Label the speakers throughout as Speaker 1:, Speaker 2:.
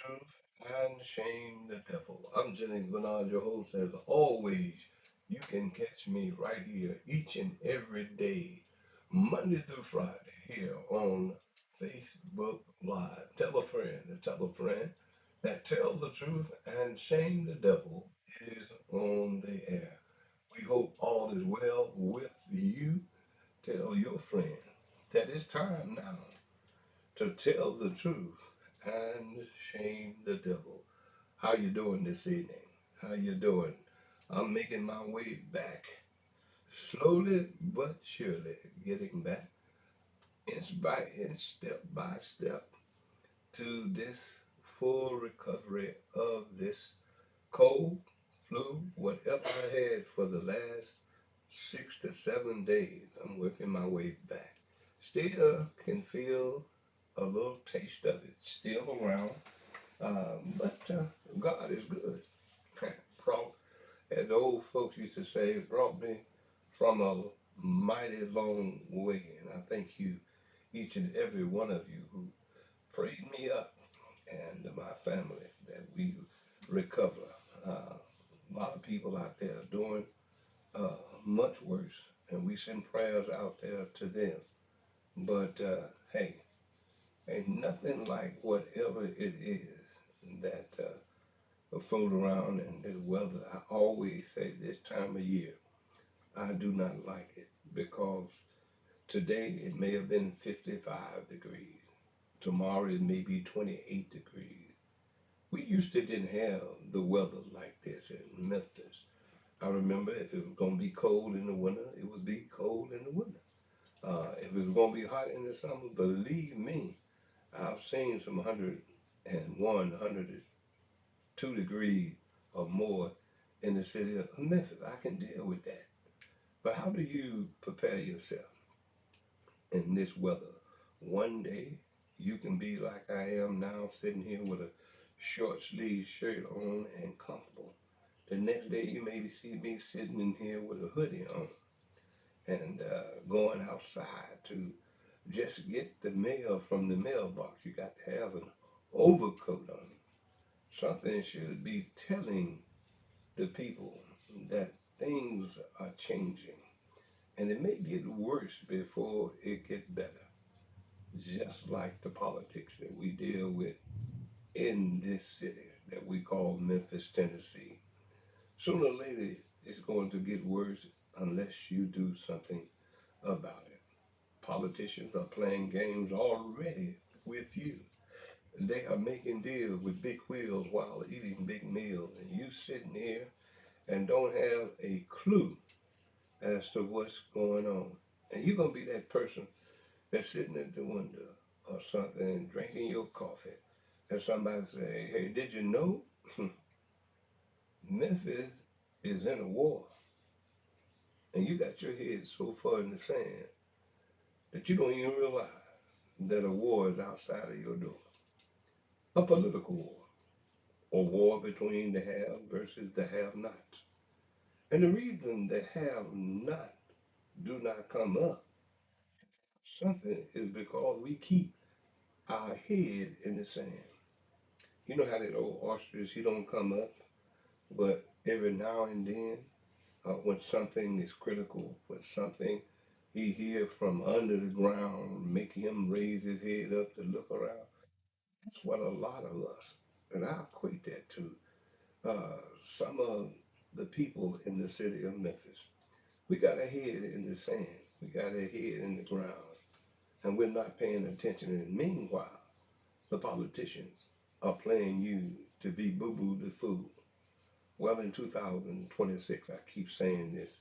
Speaker 1: truth and shame the devil. I'm Jennings Bernard, your host. As always, you can catch me right here each and every day, Monday through Friday, here on Facebook Live. Tell a friend that tell the truth and shame the devil is on the air. We hope all is well with you. Tell your friend that it's time now to tell the truth and shame the devil. How you doing this evening? How you doing? I'm making my way back, slowly but surely, getting back step by step to this full recovery of this cold, flu, whatever I had for the last 6 to 7 days. I'm working my way back. Still can feel a little taste of it still around. But God is good. Brought, as the old folks used to say, brought me from a mighty long way. And I thank you, each and every one of you who prayed me up and my family that we recover. A lot of people out there doing uh, much worse, and we send prayers out there to them. But hey, ain't nothing like whatever it is that float around in this weather. I always say this time of year, I do not like it because today it may have been 55 degrees. Tomorrow it may be 28 degrees. We used to didn't have the weather like this in Memphis. I remember if it was going to be cold in the winter, it would be cold in the winter. If it was going to be hot in the summer, believe me, I've seen some 101, 102 degrees or more in the city of Memphis. I can deal with that. But how do you prepare yourself in this weather? One day you can be like I am now, sitting here with a short sleeve shirt on and comfortable. The next day you maybe see me sitting in here with a hoodie on and going outside to just get the mail from the mailbox. You got to have an overcoat on. Something should be telling the people that things are changing. And it may get worse before it gets better. Just like the politics that we deal with in this city that we call Memphis, Tennessee. Sooner or later, it's going to get worse unless you do something about it. Politicians are playing games already with you. They are making deals with big wheels while eating big meals, and you sitting here and don't have a clue as to what's going on. And you're gonna be that person that's sitting at the window or something, drinking your coffee, and somebody say, "Hey, did you know Memphis is in a war?" And you got your head so far in the sand that you don't even realize that a war is outside of your door. A political war, a war between the have versus the have nots. And the reason the have not do not come up something is because we keep our head in the sand. You know how that old ostrich, he don't come up, but every now and then, when something is critical, when something he hear from under the ground, make him raise his head up to look around. That's what a lot of us, and I equate that to some of the people in the city of Memphis. We got our head in the sand, we got our head in the ground, and we're not paying attention. And meanwhile, the politicians are playing you to be boo boo the fool. Well, in 2026, I keep saying this,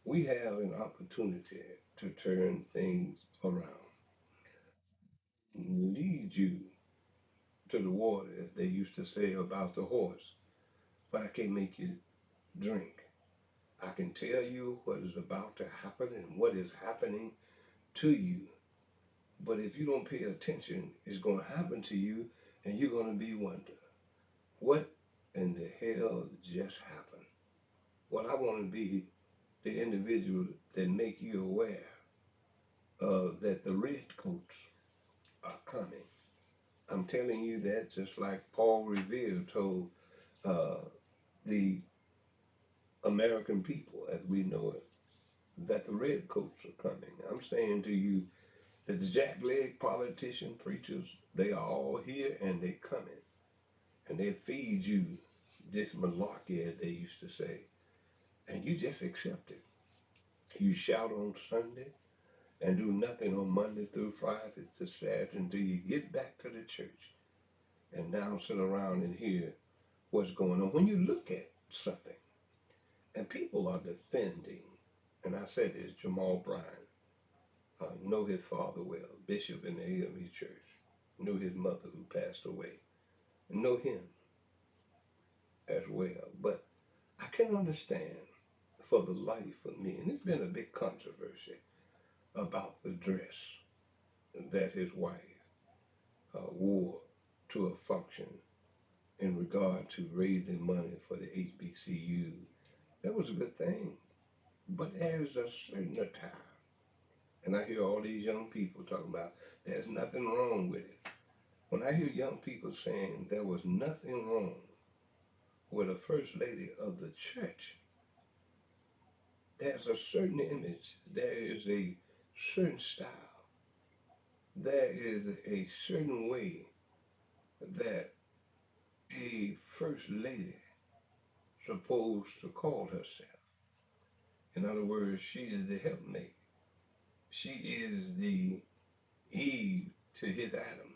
Speaker 1: we have an opportunity to turn things around, lead you to the water, as they used to say about the horse. But I can't make you drink. I can tell you what is about to happen and what is happening to you. But if you don't pay attention, it's going to happen to you, and you're going to be wondering, what in the hell just happened? Well, I want to be the individual that make you aware that the redcoats are coming. I'm telling you that just like Paul Revere told uh, the American people as we know it, that the redcoats are coming. I'm saying to you that the jackleg politician preachers, they are all here and they coming. And they feed you this malarkey, as they used to say. And you just accept it. You shout on Sunday and do nothing on Monday through Friday to Saturday until you get back to the church. And now sit around and hear what's going on. When you look at something and people are defending, and I said this, Jamal Bryant, know his father well, bishop in the AME church, knew his mother who passed away, know him as well. But I can understand for the life of me, and it's been a big controversy about the dress that his wife wore to a function in regard to raising money for the HBCU. That was a good thing. But there's a certain attire, and I hear all these young people talking about there's nothing wrong with it. When I hear young people saying there was nothing wrong with a first lady of the church, there's a certain image, there is a certain style, there is a certain way that a first lady supposed to call herself. In other words, she is the helpmate. She is the Eve to his Adam.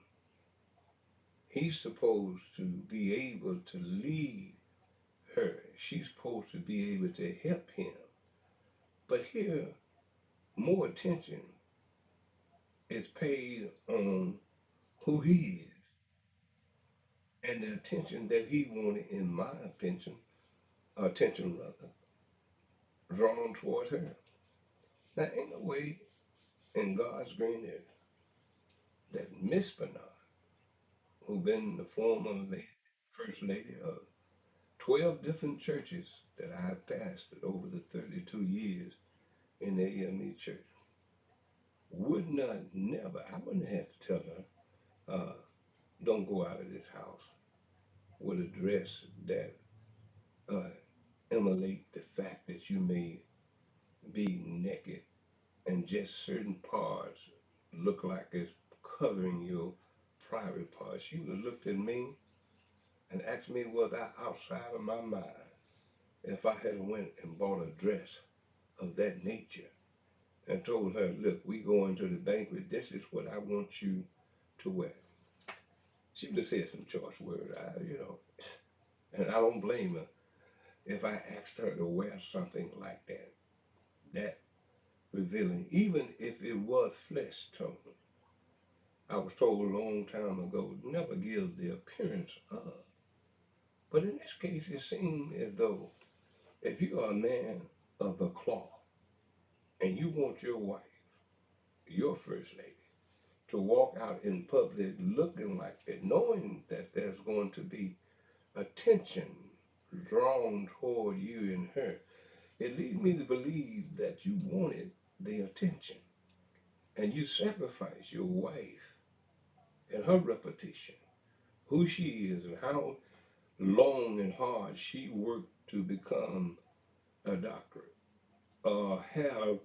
Speaker 1: He's supposed to be able to lead her. She's supposed to be able to help him. But here, more attention is paid on who he is and the attention that he wanted, in my attention rather, drawn toward her. Now, ain't no way in God's green earth that Miss Bernard, who been the former lady, first lady of 12 different churches that I've pastored over the 32 years in the AME church, would not never, I wouldn't have to tell her, don't go out of this house with a dress that uh, emulate the fact that you may be naked and just certain parts look like it's covering your private parts. She would have looked at me and asked me was I outside of my mind if I had went and bought a dress of that nature and told her, look, we going to the banquet, this is what I want you to wear. She would have said some choice words, and I don't blame her if I asked her to wear something like that, that revealing, even if it was flesh tone. I was told a long time ago, never give the appearance of. But in this case, it seemed as though if you are a man of the cloth and you want your wife, your first lady, to walk out in public looking like that, knowing that there's going to be attention drawn toward you and her, it leads me to believe that you wanted the attention and you sacrifice your wife and her reputation, who she is and how long and hard she worked to become a doctor, have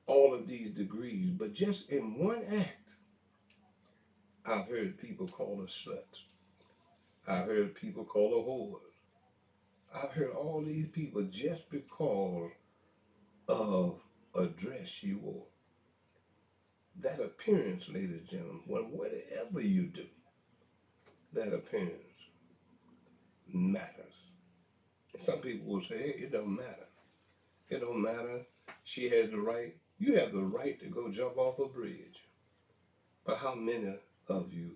Speaker 1: all of these degrees, but just in one act, I've heard people call her sluts. I've heard people call her whores. I've heard all these people just because of a dress she wore. That appearance, ladies and gentlemen, whatever you do, that appearance matters. Some people will say, hey, it don't matter. It don't matter. She has the right. You have the right to go jump off a bridge. But how many of you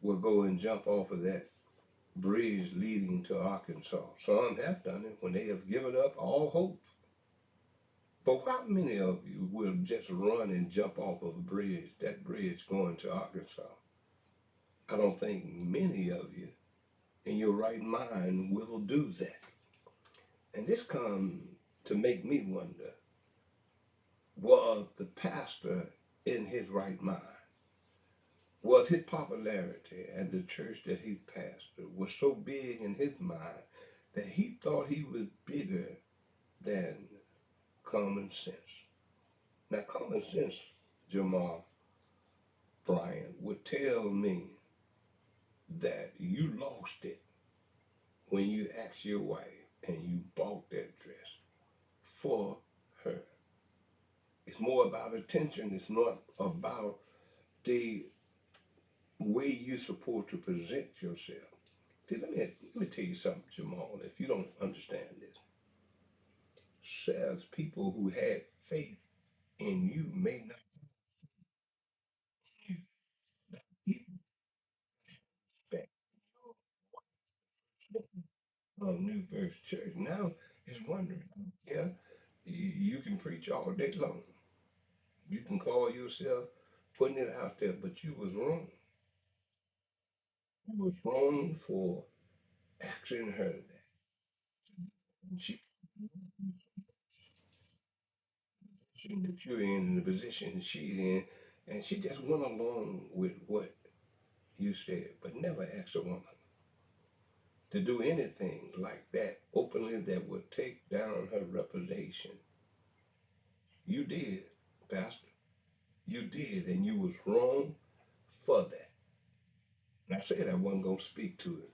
Speaker 1: will go and jump off of that bridge leading to Arkansas? Some have done it when they have given up all hope. But how many of you will just run and jump off of a bridge, that bridge going to Arkansas? I don't think many of you in your right mind will do that. And this comes to make me wonder, was the pastor in his right mind? was his popularity and the church that he pastored was so big in his mind that he thought he was bigger than common sense. Now, common sense, Jamal Bryant, would tell me that you lost it when you asked your wife and you bought that dress for her. It's more about attention. It's not about the way you're supposed to present yourself. See, let me tell you something, Jamal. If you don't understand this, says people who had faith in you may not you people expect of New Birth Church. Now is wondering, yeah, you can preach all day long. You can call yourself putting it out there, but you was wrong. You was wrong for asking her that. She that you're in the position that she's in, and she just went along with what you said, but never asked a woman to do anything like that openly that would take down her reputation. You did, Pastor. You did, and you was wrong for that. And I said I wasn't gonna speak to it,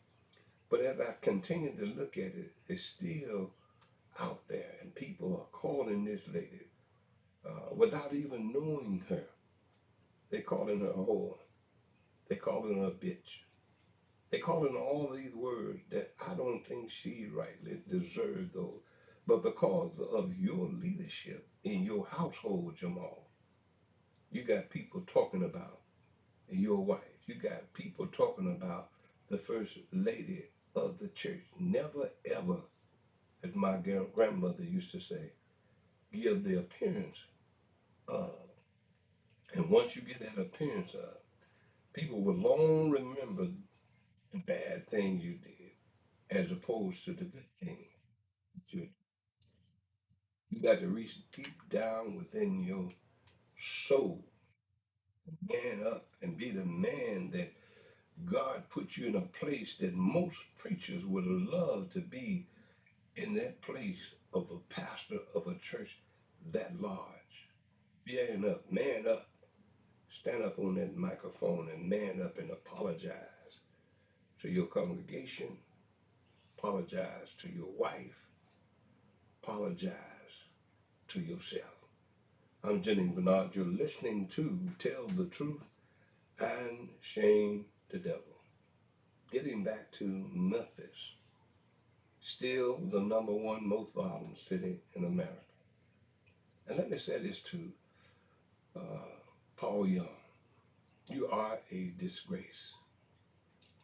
Speaker 1: but as I continue to look at it, it's still out there, and people are calling this lady without even knowing her. They calling her a whore. They calling her a bitch. They calling her all these words that I don't think she rightly deserves those. But because of your leadership in your household, Jamal, you got people talking about your wife. You got people talking about the first lady of the church. Never ever, as my grandmother used to say, give the appearance of. And once you get that appearance of, people will long remember the bad thing you did as opposed to the good thing that you did. You got to reach deep down within your soul, man up, and be the man that God put you in a place that most preachers would love to be in that place of a pastor of a church that large. Man up, stand up on that microphone and man up and apologize to your congregation, apologize to your wife, apologize to yourself. I'm Jennings Bernard. You're listening to Tell the Truth and Shame the Devil. Getting back to Memphis, still the number one most violent city in America. And let me say this to uh, Paul Young. You are a disgrace.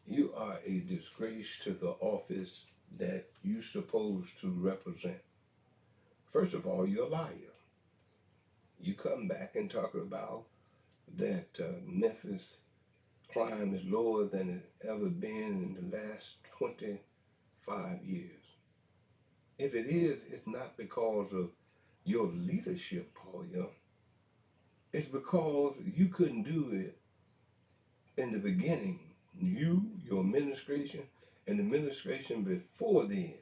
Speaker 1: You are a disgrace to the office that you're supposed to represent. First of all, you're a liar. You come back and talk about that Memphis crime is lower than it's ever been in the last 25 years. If it is, it's not because of your leadership, Paul Young. It's because you couldn't do it in the beginning. You, your administration, and the administration before then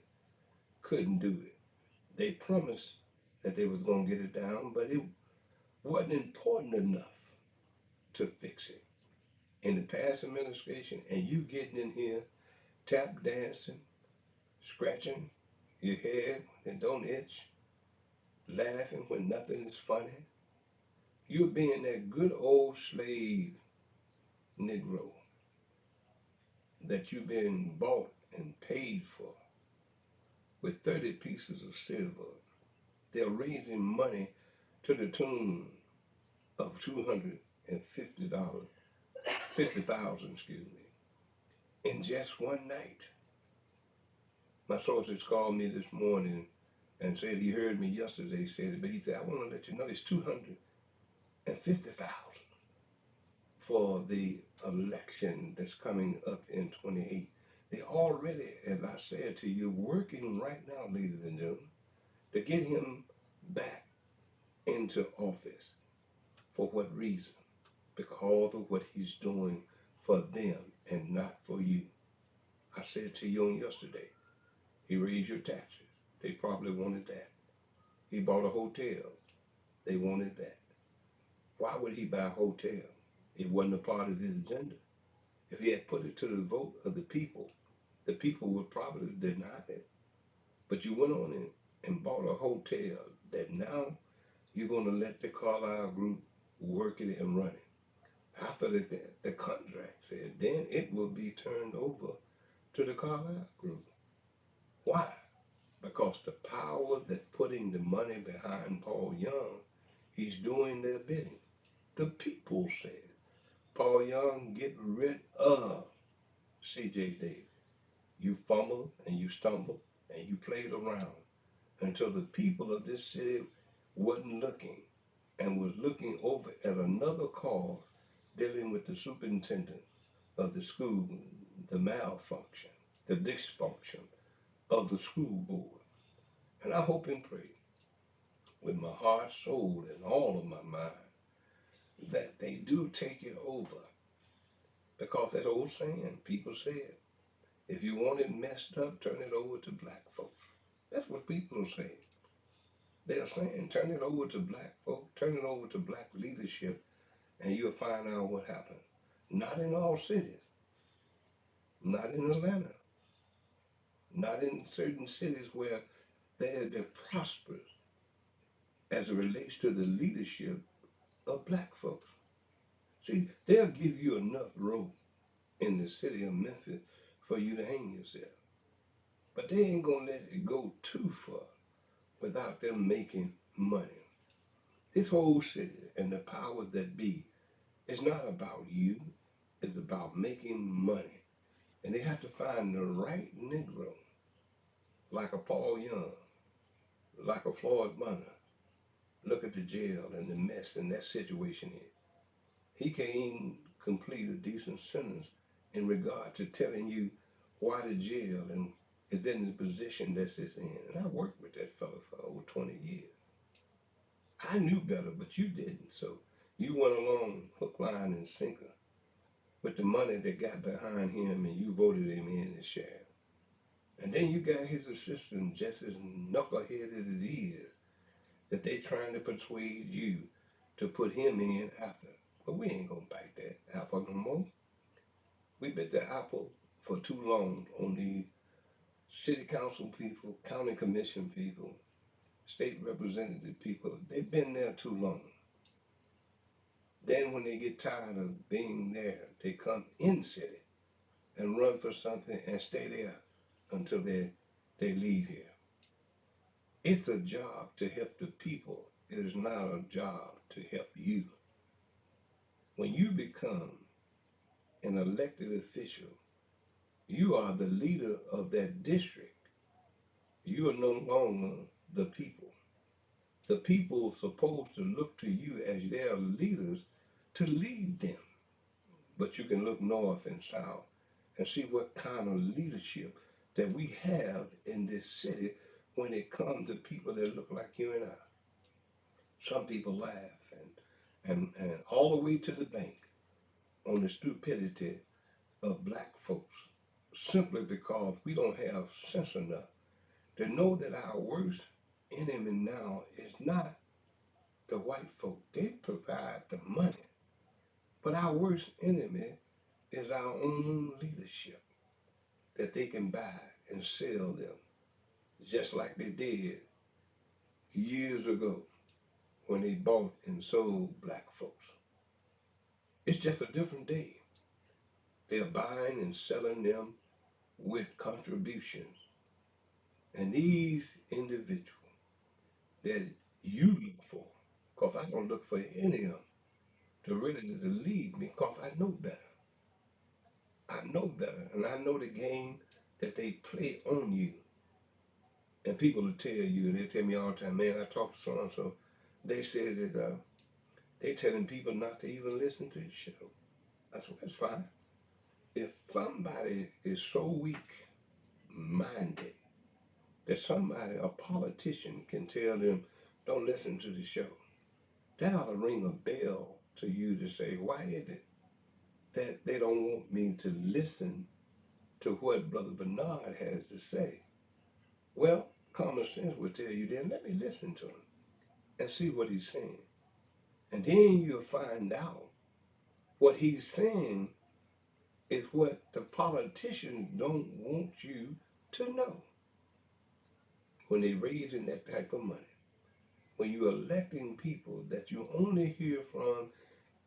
Speaker 1: couldn't do it. They promised that they was going to get it down, but it wasn't important enough to fix it. In the past administration, and you getting in here tap dancing, scratching your head when it don't itch, laughing when nothing is funny. You're being that good old slave Negro that you've been bought and paid for with 30 pieces of silver. They're raising money to the tune of $250, 50,000, excuse me, in just one night. My sources called me this morning and said he heard me yesterday say it, but he said, I want to let you know it's 250,000 for the election that's coming up in 28. They already, as I said to you, working right now, ladies and gentlemen, to get him back into office. For what reason? because of what he's doing for them and not for you. I said to you on yesterday, he raised your taxes. They probably wanted that. He bought a hotel. They wanted that. Why would he buy a hotel? It wasn't a part of his agenda. If he had put it to the vote of the people would probably deny it. But you went on and bought a hotel that now you're going to let the Carlyle Group work it and run it. After the contract said, then it will be turned over to the Carlyle Group. Why? Because the power that putting the money behind Paul Young, he's doing their bidding. The people said, Paul Young, get rid of C.J. Davis. You fumbled and you stumbled and you played around until the people of this city wasn't looking and was looking over at another cause dealing with the superintendent of the school, the malfunction, the dysfunction of the school board. And I hope and pray with my heart, soul, and all of my mind that they do take it over. Because that old saying, people said, if you want it messed up, turn it over to black folks. That's what people are saying. They're saying, turn it over to black folk, turn it over to black leadership, and you'll find out what happens. Not in all cities, not in Atlanta, not in certain cities where they're prosperous as it relates to the leadership of black folks. See, they'll give you enough rope in the city of Memphis for you to hang yourself. But they ain't gonna let it go too far without them making money. This whole city and the powers that be is not about you, it's about making money. And they have to find the right Negro, like a Paul Young, like a Floyd Bunner. Look at the jail and the mess in that situation is. He can't even complete a decent sentence in regard to telling you why the jail and is in the position that it's in. And I worked with that fellow for over 20 years. I knew better, but you didn't. So you went along hook, line, and sinker with the money that got behind him and you voted him in as sheriff. And then you got his assistant just as knuckleheaded as he is, that they trying to persuade you to put him in after. But we ain't gonna bite that apple no more. We bit the apple for too long on the city council people, county commission people, state representative people. They've been there too long. Then when they get tired of being there, they come in city and run for something and stay there until they leave here. It's a job to help the people. It is not a job to help you. When you become an elected official, you are the leader of that district. You are no longer the people. The people are supposed to look to you as their leaders to lead them. But you can look north and south and see what kind of leadership that we have in this city when it comes to people that look like you and I. Some people laugh and all the way to the bank on the stupidity of black folks simply because we don't have sense enough to know that our worst enemy now is not the white folk. They provide the money. But our worst enemy is our own leadership that they can buy and sell them just like they did years ago when they bought and sold black folks. It's just a different day. They're buying and selling them with contributions. And these individuals that you look for, because I don't look for any of them to really to lead me, because I know better. I know better, and I know the game that they play on you. And people will tell you, and they tell me all the time, man, I talk to so and so. They said that they telling people not to even listen to the show. I said, that's fine. If somebody is so weak minded that somebody, a politician, can tell them, don't listen to the show, that ought to ring a bell to you to say, why is it that they don't want me to listen to what Brother Bernard has to say? Well, common sense will tell you then, let me listen to him and see what he's saying. And then you'll find out what he's saying is what the politicians don't want you to know when they're raising that type of money. When you're electing people that you only hear from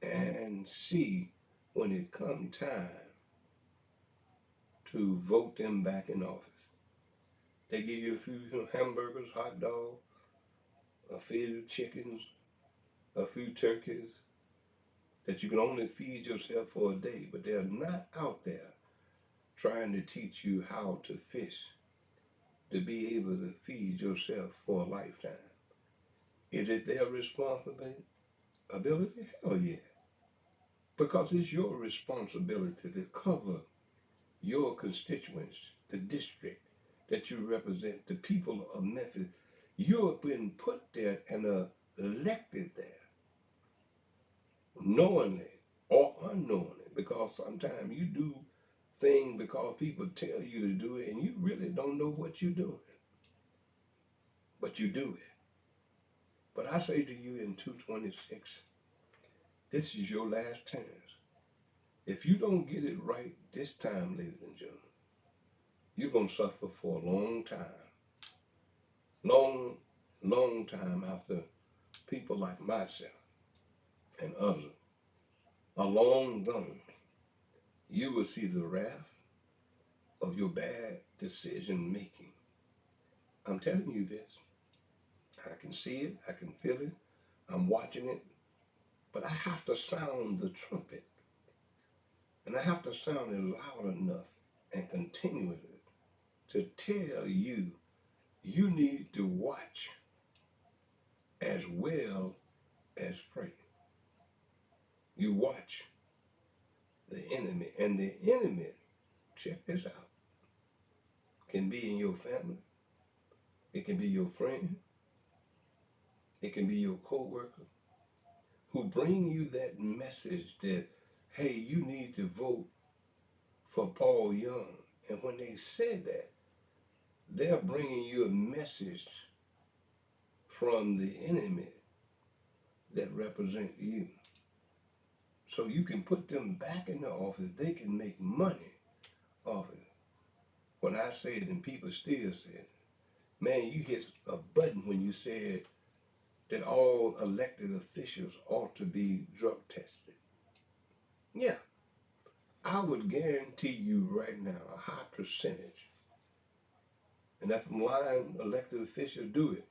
Speaker 1: and see when it comes time to vote them back in office. They give you a few hamburgers, hot dogs, a few chickens, a few turkeys that you can only feed yourself for a day, but they're not out there trying to teach you how to fish to be able to feed yourself for a lifetime. Is it their responsibility? Hell yeah. Because it's your responsibility to cover your constituents, the district that you represent, the people of Memphis. You have been put there and elected there, knowingly or unknowingly, because sometimes you do things because people tell you to do it and you really don't know what you're doing, but you do it. But I say to you in 226, this is your last chance. If you don't get it right this time, ladies and gentlemen, you're going to suffer for a long time. Long, long time after people like myself and others are long gone. You will see the wrath of your bad decision making. I'm telling you this. I can see it, I can feel it, I'm watching it, but I have to sound the trumpet. And I have to sound it loud enough and continuously to tell you, you need to watch as well as pray. You watch the enemy, and the enemy, check this out, can be in your family, it can be your friend, it can be your co-worker who bring you that message that, hey, you need to vote for Paul Young. And when they said that, they're bringing you a message from the enemy that represent you. So you can put them back in the office. They can make money off it. When I say it and people still say it, man, you hit a button when you said that all elected officials ought to be drug tested. Yeah, I would guarantee you right now a high percentage, and if lying elected officials do it,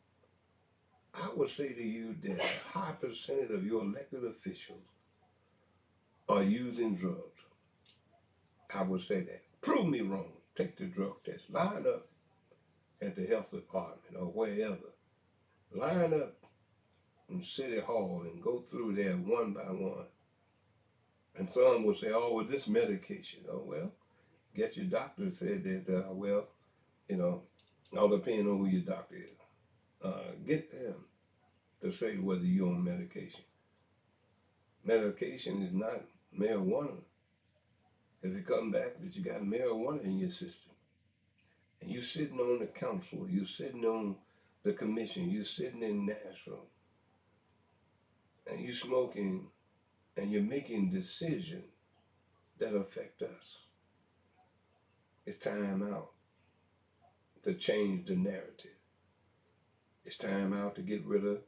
Speaker 1: I would say to you that a high percentage of your elected officials are using drugs. I would say that. Prove me wrong. Take the drug test. Line up at the health department or wherever. Line up in City Hall and go through there one by one. And some will say, oh, well, this medication. Oh, well, guess your doctor said that, well, you know, all depending on who your doctor is. Get them to say whether you're on medication. Medication is not marijuana. If it comes back that you got marijuana in your system, and you're sitting on the council, you're sitting on the commission, you're sitting in Nashville, and you're smoking, and you're making decisions that affect us, it's time out to change the narrative. It's time out to get rid of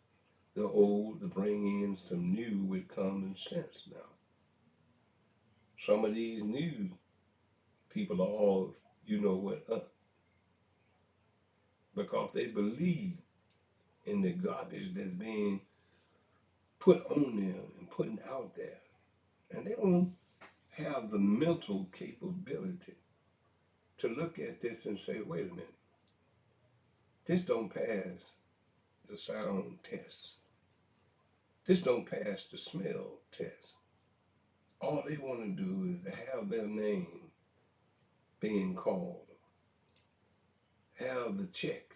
Speaker 1: the old, to bring in some new with common sense now. Some of these new people are all, you know what, up because they believe in the garbage that's being put on them and putting out there. And they don't have the mental capability to look at this and say, wait a minute, this don't pass the sound test. This don't pass the smell test. All they want to do is have their name being called, have the check.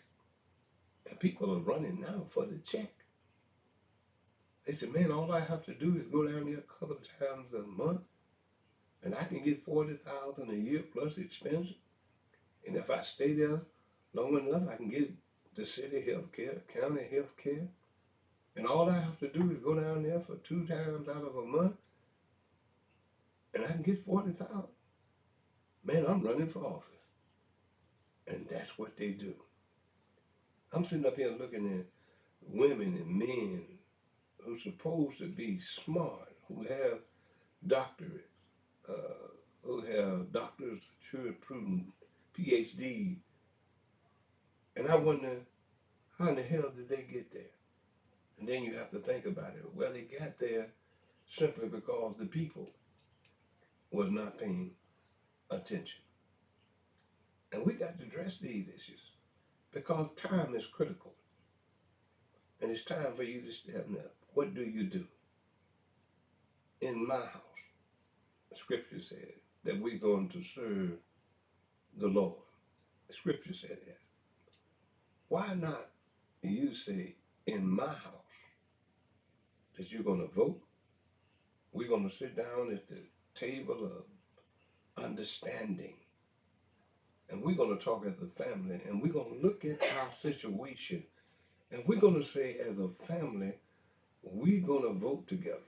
Speaker 1: And people are running now for the check. They said, man, all I have to do is go down there a couple of times a month, and I can get 40,000 a year plus expenses. And if I stay there long enough, I can get the city health care, county health care. And all I have to do is go down there for 2 times out of a month, and I can get 40,000. Man, I'm running for office. And that's what they do. I'm sitting up here looking at women and men who's supposed to be smart, who have doctorates, who have doctors of jurisprudence, PhD, and I wonder how in the hell did they get there? And then you have to think about it. Well, they got there simply because the people was not paying attention. And we got to address these issues because time is critical. And it's time for you to step up. What do you do? In my house, Scripture said that we're going to serve the Lord. Scripture said that. Why not you say, in my house, that you're going to vote? We're going to sit down at the table of understanding. And we're going to talk as a family. And we're going to look at our situation. And we're going to say, as a family, we're going to vote together.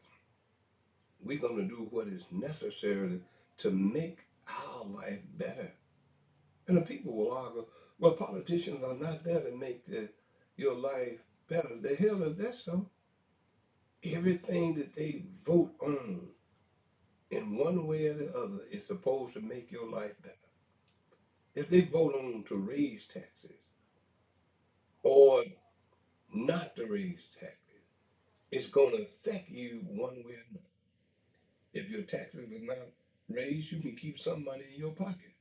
Speaker 1: We're going to do what is necessary to make our life better. And the people will argue, well, politicians are not there to make your life better. The hell is that so? Everything that they vote on in one way or the other is supposed to make your life better. If they vote on to raise taxes or not to raise taxes, it's going to affect you one way or another. If your taxes are not raised, you can keep some money in your pocket.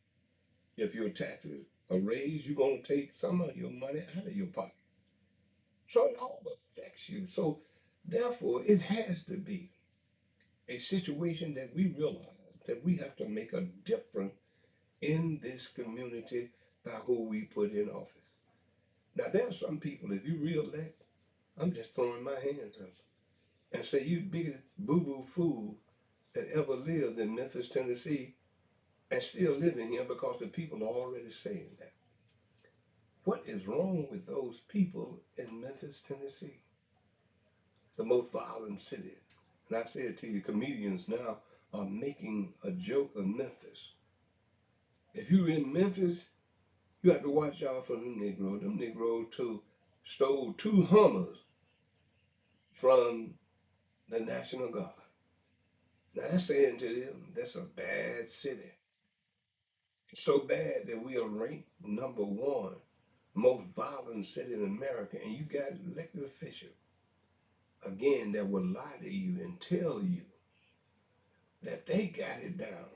Speaker 1: If your taxes are raised, you're going to take some of your money out of your pocket. So it all affects you. So therefore, it has to be a situation that we realize that we have to make a difference in this community by who we put in office. Now, there are some people, if you re-elect, I'm just throwing my hands up and say you biggest boo-boo fool that ever lived in Memphis, Tennessee, and still living here because the people are already saying that. What is wrong with those people in Memphis, Tennessee? The most violent city. And I say it to you, comedians now are making a joke of Memphis. If you're in Memphis, you have to watch out for them Negroes. Them Negroes stole 2 Hummers from the National Guard. Now that's saying to them, that's a bad city. It's so bad that we are ranked #1 most violent city in America, and you got elected officials again that will lie to you and tell you that they got it down.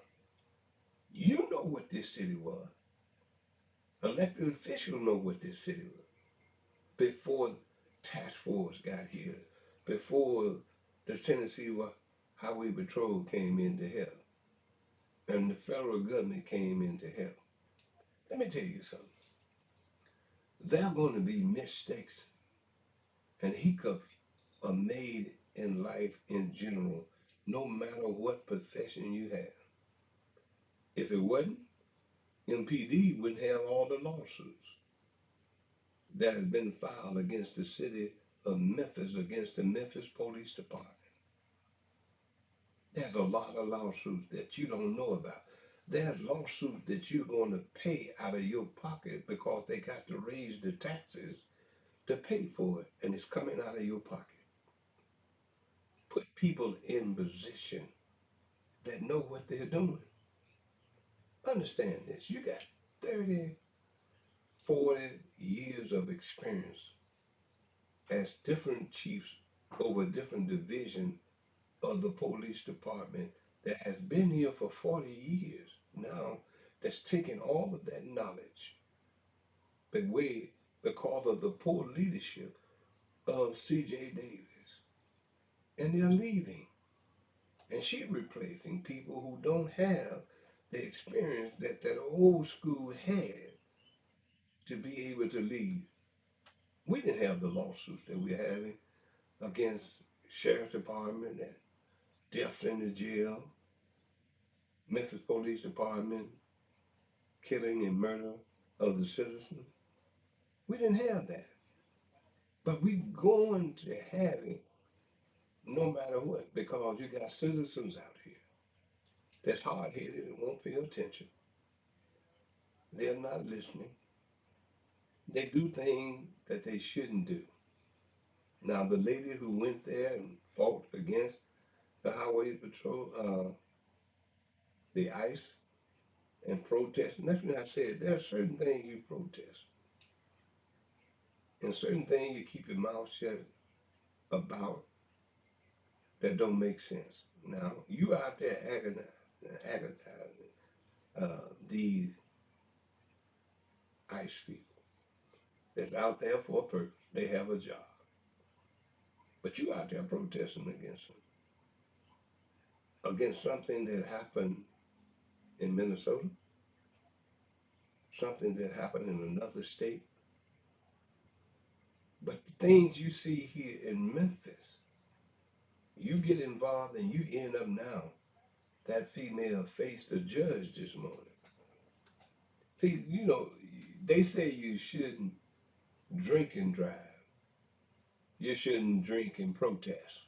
Speaker 1: You know what this city was. Elected officials know what this city was before task force got here, before the Tennessee Highway Patrol came into help, and the federal government came into help. Let me tell you something. There are going to be mistakes and hiccups are made in life in general, no matter what profession you have. If it wasn't, MPD wouldn't have all the lawsuits that has been filed against the city of Memphis, against the Memphis Police Department. There's a lot of lawsuits that you don't know about. There's lawsuits that you're going to pay out of your pocket because they got to raise the taxes to pay for it, and it's coming out of your pocket. Put people in position that know what they're doing. Understand this. You got 30, 40 years of experience as different chiefs over different divisions of the police department that has been here for 40 years now, that's taken all of that knowledge away because of the poor leadership of C.J. Davis. And they're leaving. And she's replacing people who don't have the experience that that old school had to be able to lead. We didn't have the lawsuits that we're having against sheriff department and death in the jail, Memphis Police Department, killing and murder of the citizens. We didn't have that. But we going to have it no matter what because you got citizens out here that's hard headed and won't pay attention. They're not listening. They do things that they shouldn't do. Now, the lady who went there and fought against the highway patrol, the ICE, and protest, and that's when I said there are certain things you protest and certain things you keep your mouth shut about that don't make sense. Now, you out there advertising these ICE people that's out there for a purpose. They have a job. But you out there protesting against them, against something that happened in Minnesota, something that happened in another state. But the things you see here in Memphis, you get involved and you end up now. That female faced a judge this morning. See, they say you shouldn't drink and drive. You shouldn't drink and protest.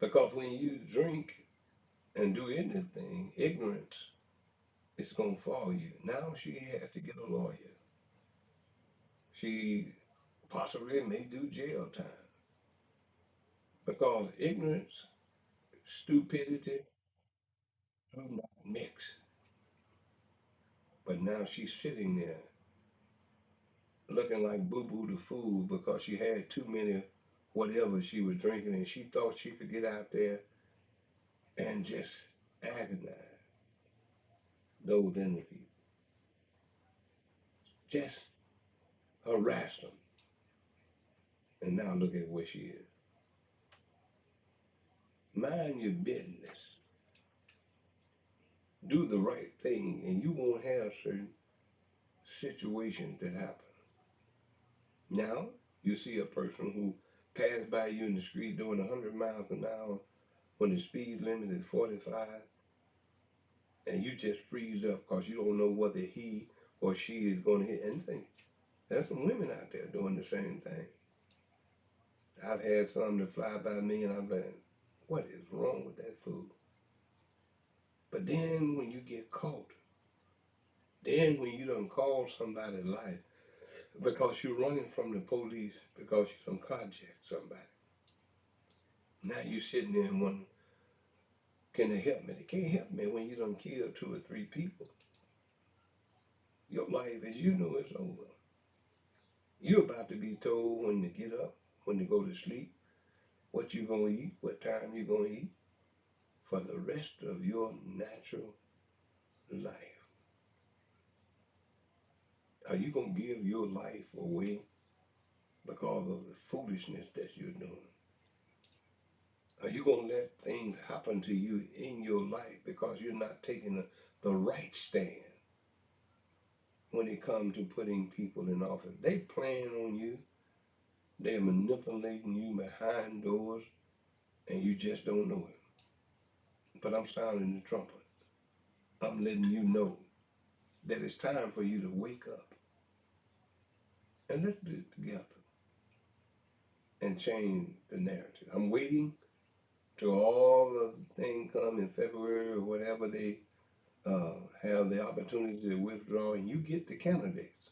Speaker 1: Because when you drink and do anything, ignorance is going to follow you. Now she has to get a lawyer. She possibly may do jail time because ignorance, stupidity do not mix. But now she's sitting there looking like Boo Boo the Fool because she had too many whatever she was drinking and she thought she could get out there and just agonize those in the people, just harass them. And now look at where she is. Mind your business. Do the right thing and you won't have certain situations that happen. Now, you see a person who passed by you in the street doing 100 miles an hour when the speed limit is 45, and you just freeze up because you don't know whether he or she is going to hit anything. There's some women out there doing the same thing. I've had some that fly by me and I'm like, what is wrong with that fool? But then when you get caught, then when you done call somebody's life because you're running from the police because you done carjacked somebody. Now you sitting there and wondering, can they help me? They can't help me when you done killed 2 or 3 people. Your life, as you know, is over. You're about to be told when to get up, when to go to sleep, what you're going to eat, what time you're going to eat for the rest of your natural life. Are you going to give your life away because of the foolishness that you're doing? Are you going to let things happen to you in your life because you're not taking the right stand when it comes to putting people in office? They plan on you. They're manipulating you behind doors and you just don't know it. But I'm sounding the trumpet. I'm letting you know that it's time for you to wake up and let's do it together and change the narrative. I'm waiting till all the things come in February or whatever they have the opportunity to withdraw and you get the candidates.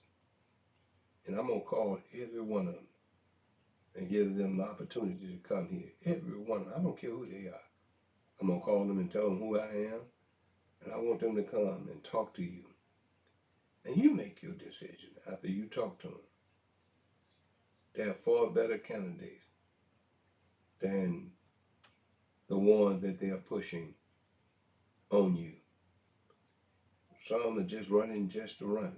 Speaker 1: And I'm going to call every one of them and give them the opportunity to come here. Every one of them. I don't care who they are. I'm going to call them and tell them who I am. And I want them to come and talk to you. And you make your decision after you talk to them. They are far better candidates than the ones that they are pushing on you. Some are just running just to run.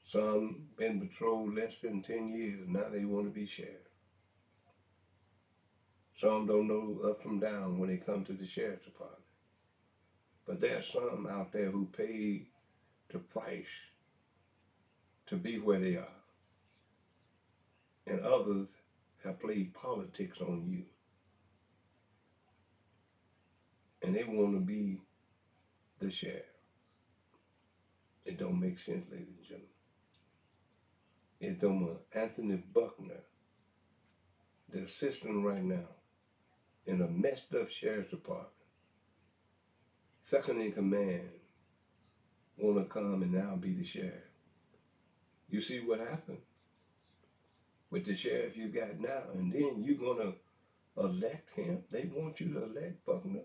Speaker 1: Some been patrolled less than 10 years and now they want to be sheriff. Some don't know up from down when they come to the sheriff's department. But there's some out there who paid the price to be where they are. And others have played politics on you, and they want to be the sheriff. It don't make sense, ladies and gentlemen. It's don't Anthony Buckner, the assistant right now in a messed up sheriff's department, second in command, want to come and now be the sheriff. You see what happened with the sheriff you got now, and then you're gonna elect him. They want you to elect Buckner,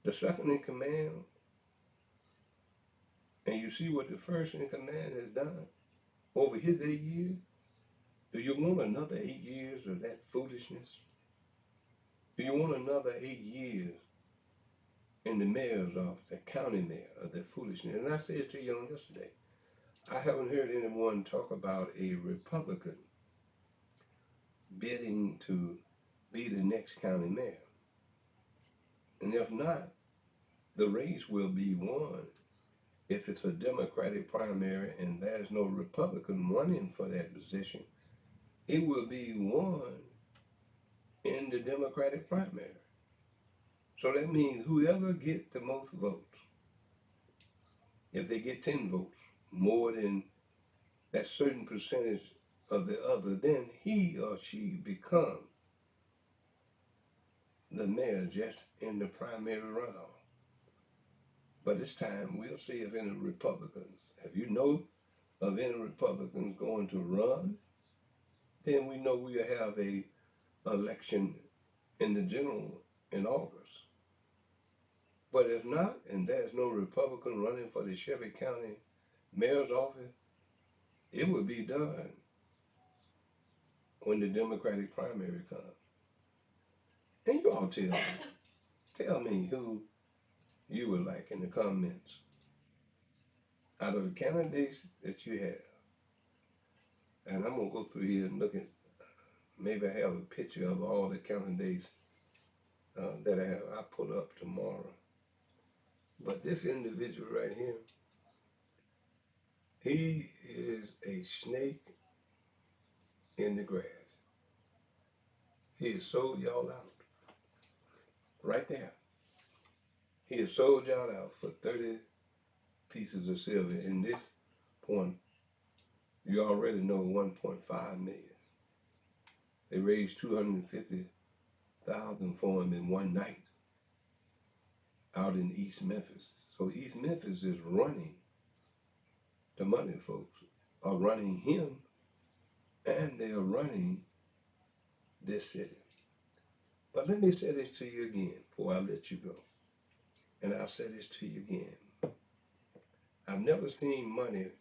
Speaker 1: the second in command, and you see what the first in command has done over his 8 years. Do you want another 8 years of that foolishness? Do you want another 8 years in the mayor's office, the county mayor, of that foolishness? And I said to you on yesterday, I haven't heard anyone talk about a Republican bidding to be the next county mayor. And if not, the race will be won. If it's a Democratic primary and there's no Republican running for that position, it will be won in the Democratic primary. So that means whoever gets the most votes, if they get 10 votes, more than that certain percentage of the other, then he or she becomes the mayor just in the primary runoff. But this time we'll see if any Republicans, if you know of any Republicans going to run, then we know we'll have a election in the general in August. But if not, and there's no Republican running for the Shelby County mayor's office, it will be done when the Democratic primary comes. And you all tell me who you would like in the comments out of the candidates that you have. And I'm gonna go through here and look at, maybe I have a picture of all the candidates that I put up tomorrow. But this individual right here, he is a snake in the grass. He has sold y'all out right there. He has sold y'all out for 30 pieces of silver. In this point, you already know 1.5 million. They raised 250,000 for him in one night out in East Memphis. So East Memphis is running, the money folks are running him, and they are running this city. But let me say this to you again before I let you go. And I'll say this to you again. I've never seen money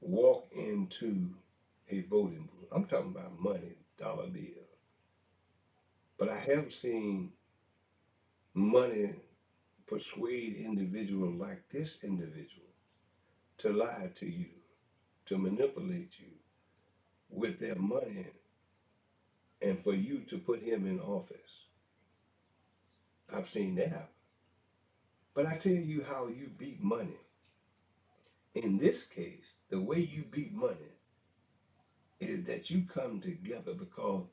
Speaker 1: walk into a voting booth. I'm talking about money, dollar bills. But I have seen money persuade individuals like this individual to lie to you, to manipulate you with their money, and for you to put him in office. I've seen that happen. But I tell you how you beat money. In this case, the way you beat money is that you come together, because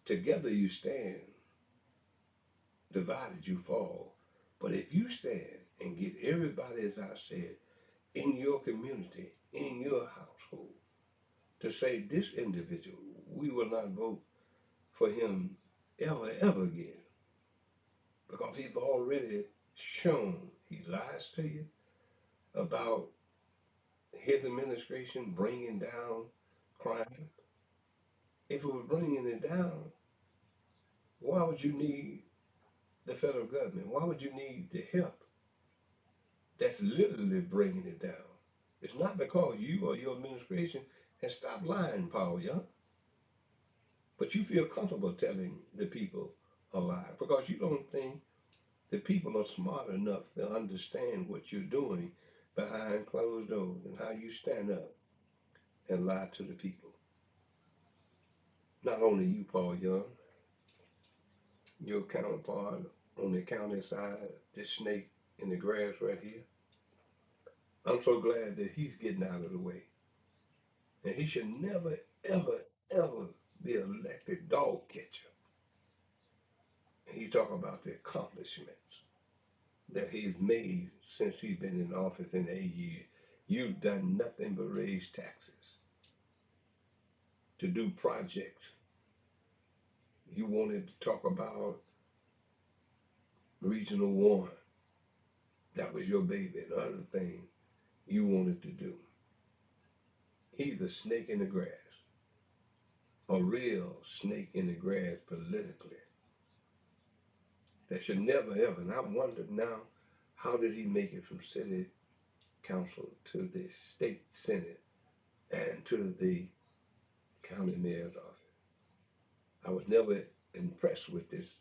Speaker 1: together you stand, divided you fall. But if you stand and get everybody, as I said, in your community, in your household, to say this individual, we will not vote for him ever again, because he's already shown he lies to you about his administration bringing down crime. If it was bringing it down, why would you need the federal government? Why would you need the help that's literally bringing it down? It's not because you or your administration has stopped lying, Paul Young, but you feel comfortable telling the people a lie because you don't think the people are smart enough to understand what you're doing behind closed doors and how you stand up and lie to the people. Not only you, Paul Young, your counterpart on the county side, this snake in the grass right here. I'm so glad that he's getting out of the way. And he should never, ever, ever talk about the accomplishments that he's made since he's been in office in 8 years. You've done nothing but raise taxes to do projects. You wanted to talk about Regional One. That was your baby. And other thing you wanted to do. He's a snake in the grass, a real snake in the grass politically. That should never ever. And I wondered now, how did he make it from city council to the state senate and to the county mayor's office? I was never impressed with this.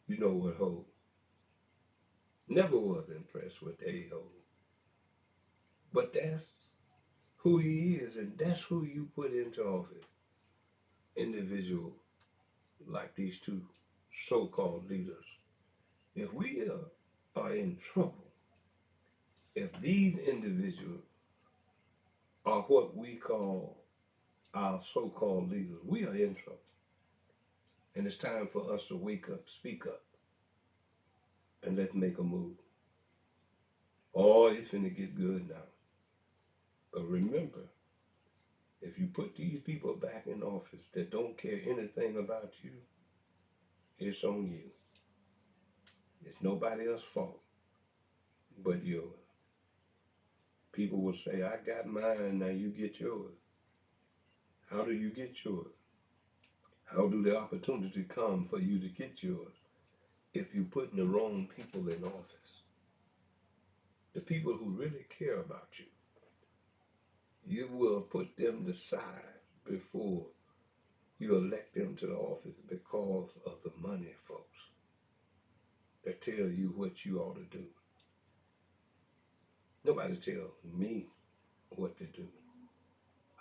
Speaker 1: You know what ho? Never was impressed with a-ho. But that's who he is, and that's who you put into office. Individual like these two so-called leaders. If we are in trouble, if these individuals are what we call our so-called leaders, we are in trouble. And it's time for us to wake up, speak up, and let's make a move. Oh, it's finna get good now. But remember, if you put these people back in office that don't care anything about you, it's on you. It's nobody else's fault but yours. People will say, I got mine, now you get yours. How do you get yours? How do the opportunity come for you to get yours if you put the wrong people in office? The people who really care about you, you will put them aside before you elect them to the office because of the money, folks, that tell you what you ought to do. Nobody tells me what to do.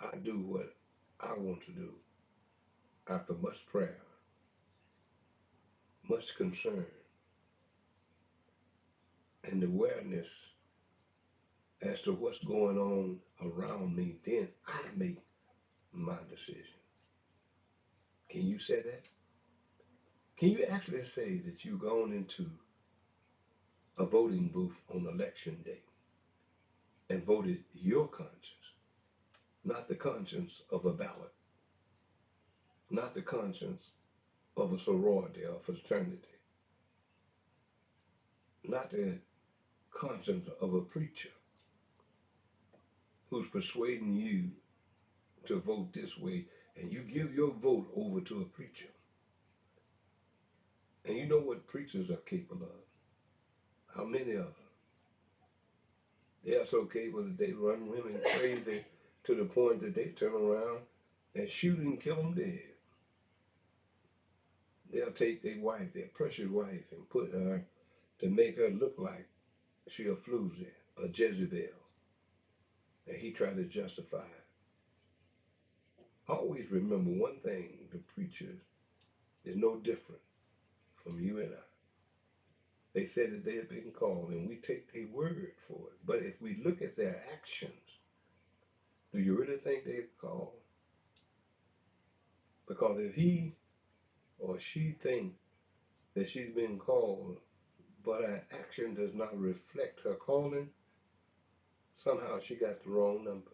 Speaker 1: I do what I want to do after much prayer, much concern, and awareness as to what's going on around me. Then I make my decision. Can you say that? Can you actually say that you've gone into a voting booth on election day and voted your conscience, not the conscience of a ballot, not the conscience of a sorority or fraternity, not the conscience of a preacher who's persuading you to vote this way, and you give your vote over to a preacher? And you know what preachers are capable of? How many of them? They are so capable that they run women crazy to the point that they turn around and shoot and kill them dead. They'll take their wife, their precious wife, and put her to make her look like she a floozy, a Jezebel. And he tried to justify it. Always remember one thing, the preacher is no different from you and I. They said that they have been called, and we take their word for it. But if we look at their actions, do you really think they're called? Because if he or she thinks that she's been called, but her action does not reflect her calling, somehow she got the wrong number,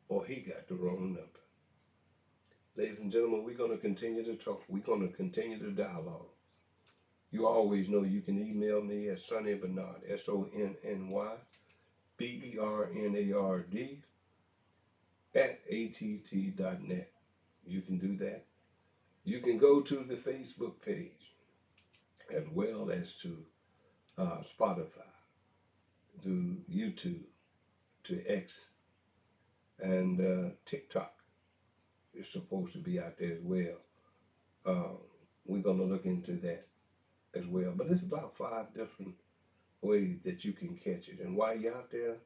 Speaker 1: or he got the wrong number. Ladies and gentlemen, we're going to continue to talk. We're going to continue the dialogue. You always know you can email me at Sonny Bernard, SonnyBernard, @att.net. You can do that. You can go to the Facebook page as well as to Spotify, to YouTube, to X, and TikTok is supposed to be out there as well. We're going to look into that as well. But it's about 5 different ways that you can catch it. And while you're out there,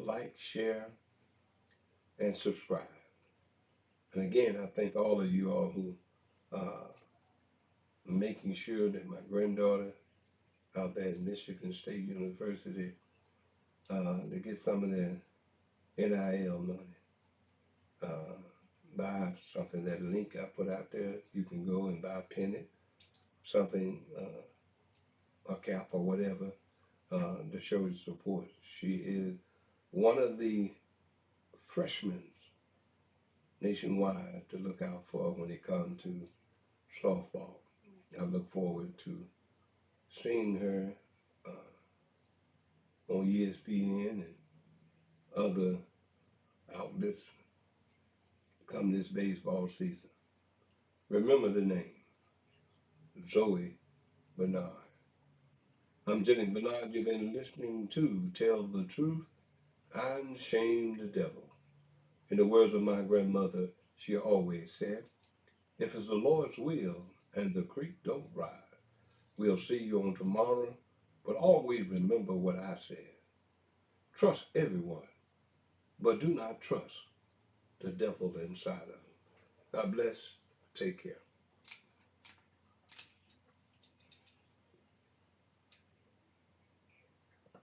Speaker 1: like, share, and subscribe. And again, I thank all of you all who making sure that my granddaughter out there at Michigan State University to get some of the NIL money. Buy something, that link I put out there, you can go and buy a pennant, something, a cap or whatever, to show his support. She is one of the freshmen nationwide to look out for when it comes to softball. I look forward to seeing her on ESPN and other outlets come this baseball season. Remember the name, Zoe Bernard. I'm Jenny Bernard. You've been listening to Tell the Truth and Shame the Devil. In the words of my grandmother, she always said, if it's the Lord's will and the creek don't rise, we'll see you on tomorrow. But always remember what I said. Trust everyone, but do not trust the devil inside of them. God bless. Take care.